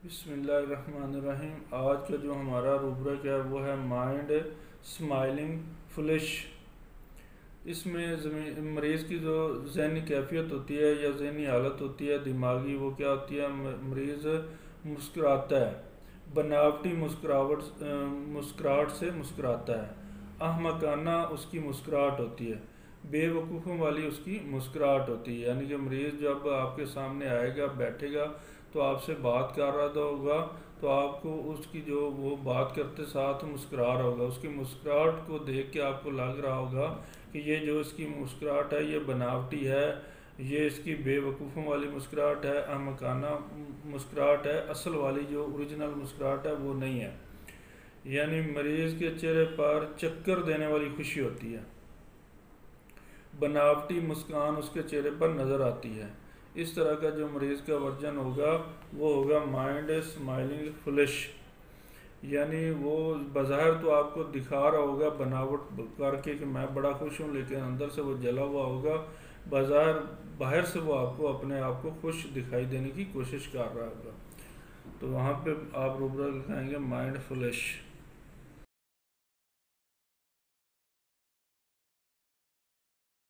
बिस्मिल्लाहिर्रहमानिर्रहीम। आज का जो हमारा रूब्रिक है वो है माइंड स्माइलिंग फुलिश। इसमें मरीज़ की जो ज़हनी कैफियत होती है या ज़हनी हालत होती है दिमागी, वो क्या होती है, मरीज़ मुस्कुराता है, बनावटी मुस्कुराहट से मुस्कुराता है, अहमकाना उसकी मुस्कुराहट होती है, बेवकूफ़ों वाली उसकी मुस्कुराहट होती है। यानी कि मरीज़ जब आपके सामने आएगा, बैठेगा, तो आपसे बात कर रहा होगा, तो आपको उसकी जो वो बात करते साथ मुस्कुरा रहा होगा, उसकी मुस्कुराहट को देख के आपको लग रहा होगा कि ये जो इसकी मुस्कुराहट है ये बनावटी है, ये इसकी बेवकूफ़ों वाली मुस्कुराहट है, अहमकाना मुस्कुराहट है, असल वाली जो ओरिजिनल मुस्कुराहट है वो नहीं है। यानी मरीज़ के चेहरे पर चक्कर देने वाली खुशी होती है, बनावटी मुस्कान उसके चेहरे पर नज़र आती है। इस तरह का जो मरीज़ का वर्जन होगा वो होगा माइंड स्माइलिंग फुलिश। यानी वो बाज़ाहिर तो आपको दिखा रहा होगा बनावट करके कि मैं बड़ा खुश हूँ, लेकिन अंदर से वो जला हुआ होगा। बाहर से वो आपको अपने आप को खुश दिखाई देने की कोशिश कर रहा होगा। तो वहाँ पे आप रूबरा लिखाएंगे माइंड फुलिश।